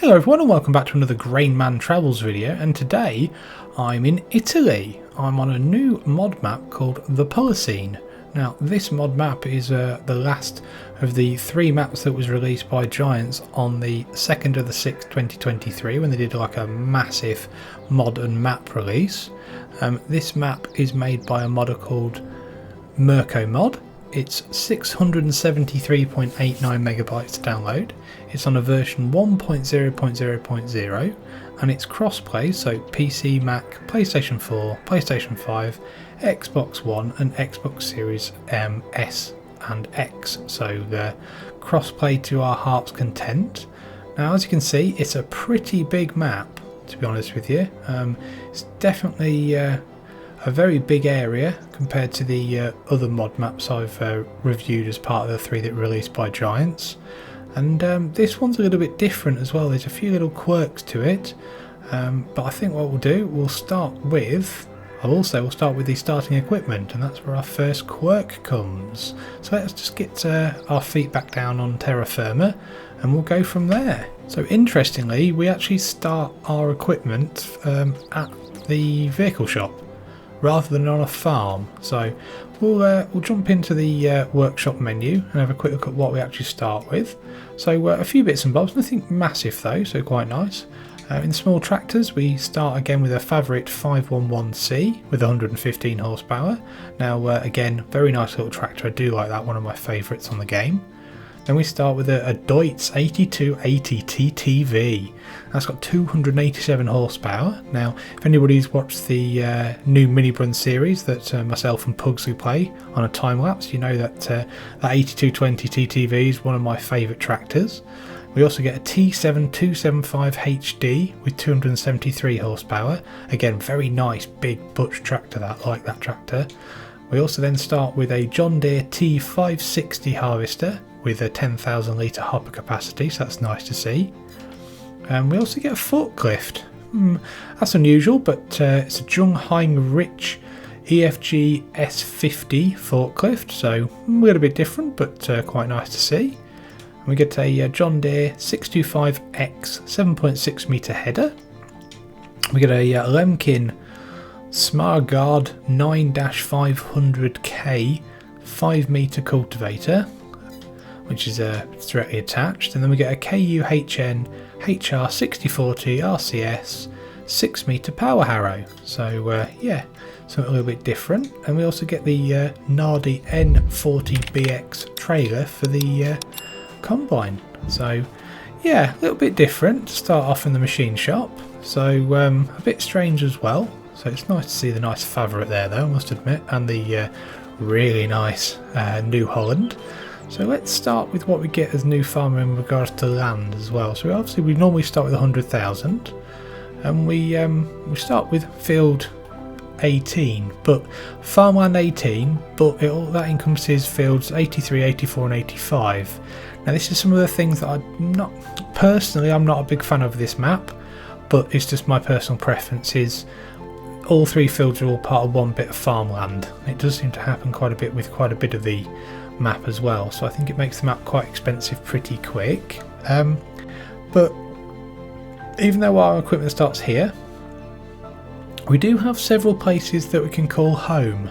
Hello everyone and welcome back to another Grainman Travels video, and today I'm in Italy. I'm on a new mod map called the Polesine. Now this mod map is the last of the 3 maps that was released by Giants on the 2nd of the 6th 2023 when they did like a massive mod and map release. This map is made by a modder called Mirkomod. It's 673.89 megabytes to download. It's on a version 1.0.0.0 and it's crossplay, so PC, Mac, PlayStation 4, PlayStation 5, Xbox One and Xbox Series S and X. So crossplay to our heart's content. Now as you can see, it's a pretty big map, to be honest with you. It's definitely a very big area compared to the other mod maps I've reviewed as part of the 3 that were released by Giants. And this one's a little bit different as well. There's a few little quirks to it, but I think what we'll do, we'll start with the starting equipment, and that's where our first quirk comes. So let's just get our feet back down on terra firma and we'll go from there. So interestingly, we actually start our equipment at the vehicle shop rather than on a farm. So we'll jump into the workshop menu and have a quick look at what we actually start with. So a few bits and bobs, nothing massive though, so quite nice. In small tractors we start again with a Favorit 511C with 115 horsepower. Now again, very nice little tractor, I do like that, one of my favourites on the game. Then we start with a Deutz 8280 TTV. That's got 287 horsepower. Now, if anybody's watched the new Mini Brun series that myself and Pugsley play on a time lapse, you know that that 8220 TTV is one of my favourite tractors. We also get a T7275 HD with 273 horsepower. Again, very nice big butch tractor, that, like that tractor. We also then start with a John Deere T560 harvester with a 10,000 litre hopper capacity, so that's nice to see. And we also get a forklift. That's unusual, but it's a Jungheinrich EFG S50 forklift, so a little bit different, but quite nice to see. And we get a John Deere 625X 7.6 metre header. We get a Lemkin Smargard 9-500K 5 metre cultivator, which is directly attached, and then we get a KUHN HR6040 RCS 6 metre power harrow. So yeah, something a little bit different. And we also get the Nardi N40BX trailer for the combine. So yeah, a little bit different to start off in the machine shop. So a bit strange as well. So it's nice to see the nice Favorit there though, I must admit, and the really nice New Holland. So let's start with what we get as new farmer in regards to land as well. So obviously we normally start with 100,000, and we start with field 18, but farmland 18, but that encompasses fields 83, 84 and 85. Now this is some of the things that I'm not a big fan of this map, but it's just my personal preferences. All 3 fields are all part of one bit of farmland. It does seem to happen quite a bit with quite a bit of the map as well, so I think it makes the map quite expensive pretty quick. But even though our equipment starts here, we do have several places that we can call home,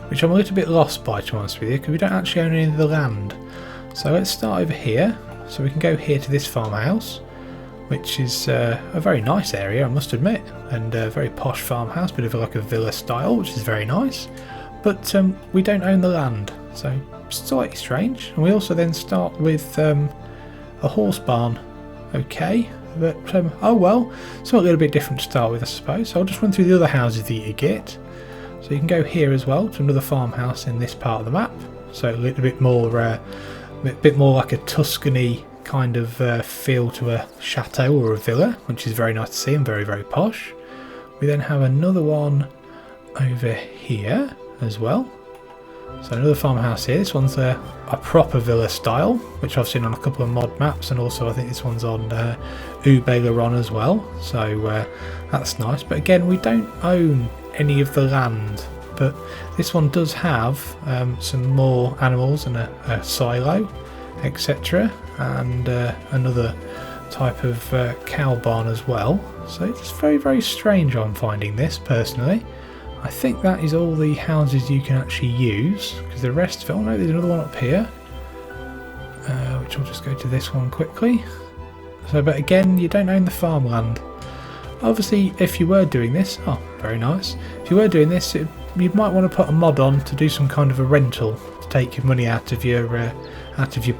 which I'm a little bit lost by, to be honest with you, because we don't actually own any of the land. So let's start over here. So we can go here to this farmhouse, which is a very nice area, I must admit, and a very posh farmhouse, bit of like a villa style, which is very nice. But we don't own the land, so slightly strange. And we also then start with a horse barn. Okay, but oh well, something a little bit different to start with, I suppose. So I'll just run through the other houses that you get. So you can go here as well to another farmhouse in this part of the map. So a little bit more like a Tuscany kind of feel to a chateau or a villa, which is very nice to see and very, very posh. We then have another one over here as well. So another farmhouse here. This one's a proper villa style, which I've seen on a couple of mod maps, and also I think this one's on Ubeleron as well. So that's nice. But again, we don't own any of the land, but this one does have some more animals and a silo, etc. And another type of cow barn as well. So it's very, very strange I'm finding this personally. I think that is all the houses you can actually use, because the rest of it, oh no, there's another one up here, which I'll just go to this one quickly. So, but again, you don't own the farmland. Obviously, if you were doing this, oh, very nice. If you were doing this, you might want to put a mod on to do some kind of a rental to take your money out of your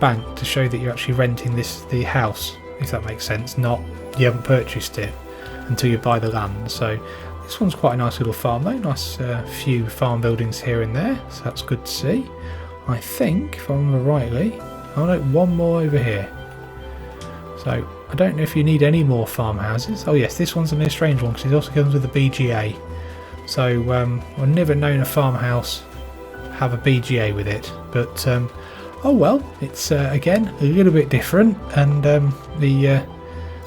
bank to show that you're actually renting the house, if that makes sense. Not you haven't purchased it until you buy the land. So this one's quite a nice little farm though. Nice few farm buildings here and there, so that's good to see. I think, if I remember rightly, oh no, one more over here. So I don't know if you need any more farmhouses. Oh yes, this one's a strange one because it also comes with a BGA. So I've never known a farmhouse have a BGA with it, but oh well, it's again a little bit different, and the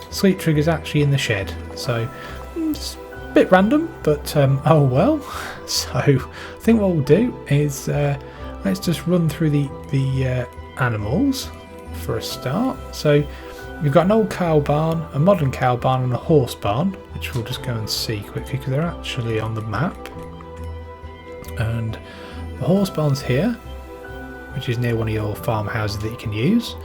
sleep trigger's actually in the shed. So it's a bit random, but oh well. So I think what we'll do is let's just run through the animals for a start. So we've got an old cow barn, a modern cow barn, and a horse barn, which we'll just go and see quickly because they're actually on the map. And the horse barn's here, which is near one of your farmhouses that you can use.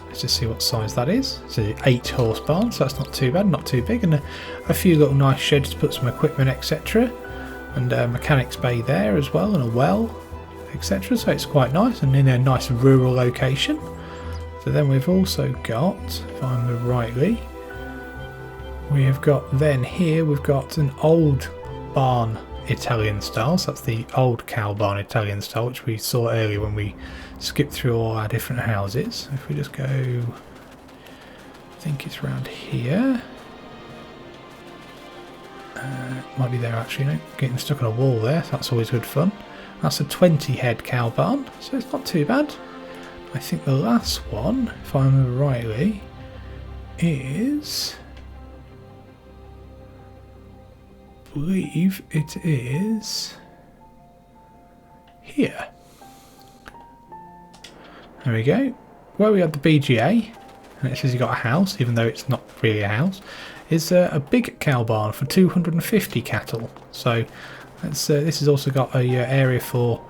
Let's just see what size that is. So 8 horse barn, so that's not too bad, not too big, and a few little nice sheds to put some equipment, etc. And a mechanic's bay there as well, and a well, etc. So it's quite nice and in a nice rural location. So then we've also got, if I remember rightly, we have got then here we've got an old barn Italian style. So that's the old cow barn Italian style, which we saw earlier when we skipped through all our different houses. If we just go, I think it's around here. Might be there actually, no, getting stuck on a wall there, so that's always good fun. That's a 20 head cow barn, so it's not too bad. I think the last one, if I remember rightly, is, I believe it is here. There we go. Where we had the BGA, and it says you got a house, even though it's not really a house, is a big cow barn for 250 cattle. So that's, this has also got a area for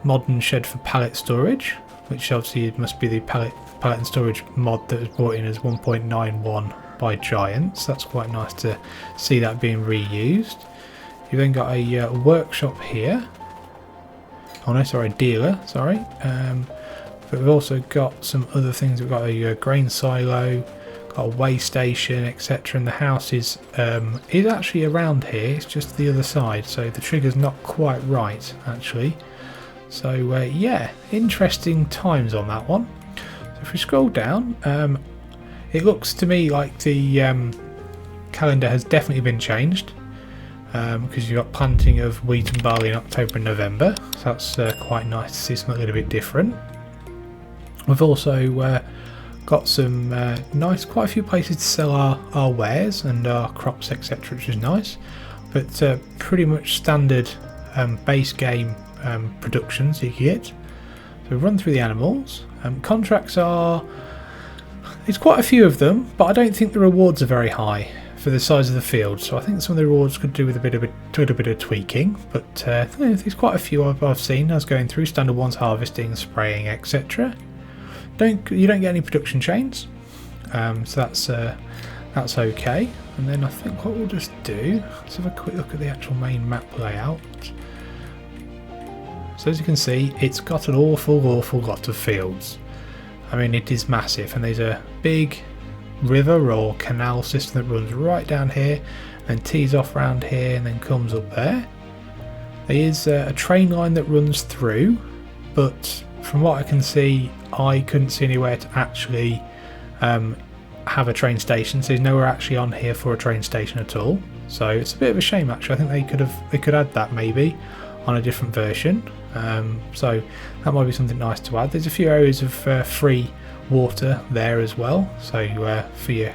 modern shed for pallet storage, which obviously it must be the pallet and storage mod that was brought in as 1.91 by Giants. That's quite nice to see that being reused. You've then got a workshop here. Oh no, sorry, dealer, sorry. But we've also got some other things. We've got a grain silo, got a weigh station, etc. And the house is actually around here. It's just the other side, so the trigger's not quite right actually. So yeah, interesting times on that one. So if we scroll down, it looks to me like the calendar has definitely been changed, because you've got planting of wheat and barley in October and November. So that's quite nice to see something a little bit different. We've also got some quite a few places to sell our wares and our crops, etc., which is nice. But pretty much standard base game productions you get. So we run through the animals. Contracts are, there's quite a few of them, but I don't think the rewards are very high for the size of the field. So I think some of the rewards could do with a little bit of tweaking. But there's quite a few I've seen. I was going through standard ones, harvesting, spraying, etc. You don't get any production chains, so that's okay. And then I think what we'll just do, let's have a quick look at the actual main map layout. So as you can see, it's got an awful lot of fields. I mean, it is massive, and there's a big river or canal system that runs right down here, and tees off around here, and then comes up there. There is a train line that runs through, but from what I can see, I couldn't see anywhere to actually have a train station. So there's nowhere actually on here for a train station at all. So it's a bit of a shame actually. I think they could add that maybe on a different version. So that might be something nice to add. There's a few areas of free water there as well. So for your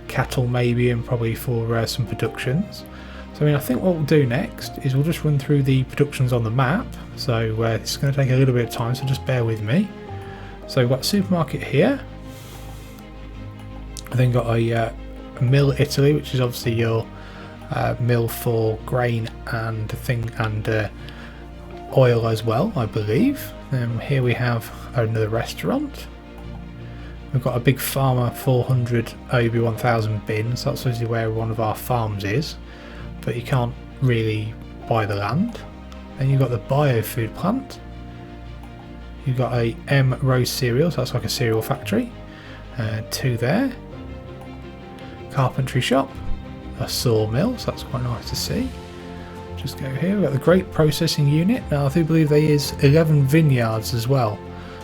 cattle maybe, and probably for some productions. So I mean, I think what we'll do next is we'll just run through the productions on the map. So this is going to take a little bit of time, so just bear with me. So we've got a supermarket here. I then got a mill Italy, which is obviously your mill for grain and oil as well, I believe. Here we have another restaurant. We've got a big Farmer 400 OB1000 bin, so that's obviously where one of our farms is, but you can't really buy the land. Then you've got the biofood plant. You've got a M Rose cereal, so that's like a cereal factory. 2 there. Carpentry shop. A sawmill, so that's quite nice to see. Just go here, we've got the grape processing unit. Now I do believe there is 11 vineyards as well.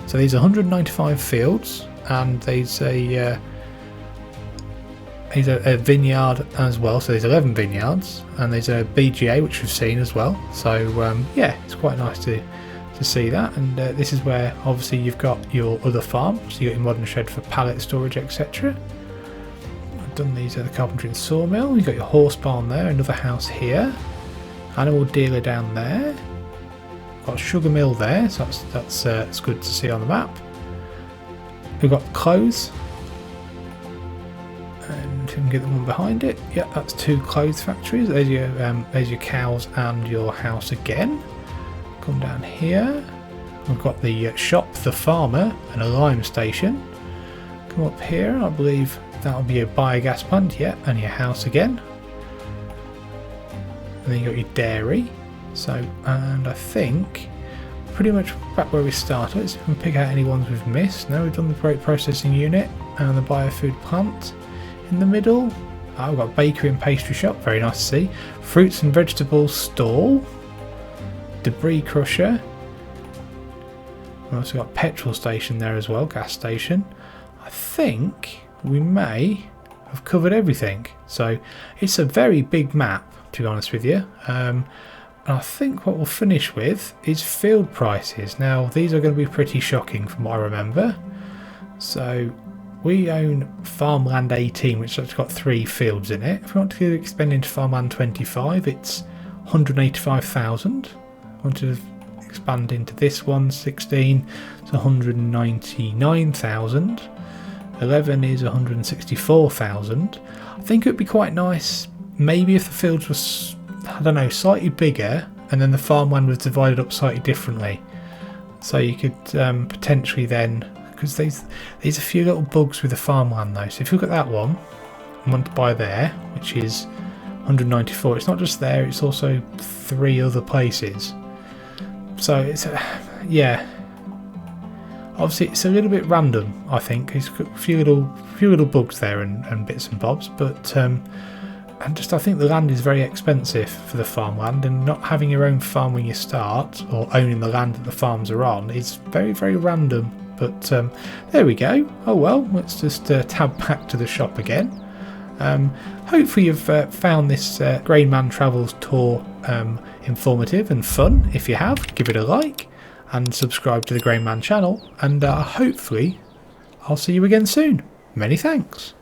So these are 195 fields, and there's a vineyard as well. So there's 11 vineyards, and there's a BGA which we've seen as well. So yeah, it's quite nice to see that. And this is where obviously you've got your other farm. So you've got your modern shed for pallet storage, etc. I've done these at the carpentry and sawmill. You've got your horse barn there, another house here, animal dealer down there. Got a sugar mill there, so that's good to see on the map. We've got clothes, and we can get the one behind it. Yeah, that's 2 clothes factories. There's your cows and your house again. Come down here. We've got the shop, the farmer, and a lime station. Come up here. I believe that'll be a biogas plant. Yeah, and your house again. And then you got your dairy. So, and I think pretty much back where we started. Let's see if we can pick out any ones we've missed. Now we've done the grape processing unit and the biofood plant in the middle. Oh, we've got a bakery and pastry shop, very nice to see. Fruits and vegetables stall. Debris crusher. We've also got a petrol station there as well, gas station. I think we may have covered everything. So it's a very big map, to be honest with you. And I think what we'll finish with is field prices. Now these are going to be pretty shocking from what I remember. So we own farmland 18, which has got 3 fields in it. If we want to expand into farmland 25, it's 185,000. I want to expand into this one 16, it's 199,000. 11 is 164,000. I think it would be quite nice maybe if the fields were, I don't know, slightly bigger, and then the farmland was divided up slightly differently. So you could potentially then, because there's a few little bugs with the farmland though. So if you look at that one, I want to buy there, which is 194. It's not just there; it's also 3 other places. So it's yeah. Obviously, it's a little bit random. I think there's a few little bugs there and bits and bobs, but. And just I think the land is very expensive for the farmland, and not having your own farm when you start, or owning the land that the farms are on, is very, very random. But there we go. Oh well, let's just tab back to the shop again. Hopefully you've found this Grainman Travels tour informative and fun. If you have, give it a like and subscribe to the Grainman channel, and hopefully I'll see you again soon. Many thanks.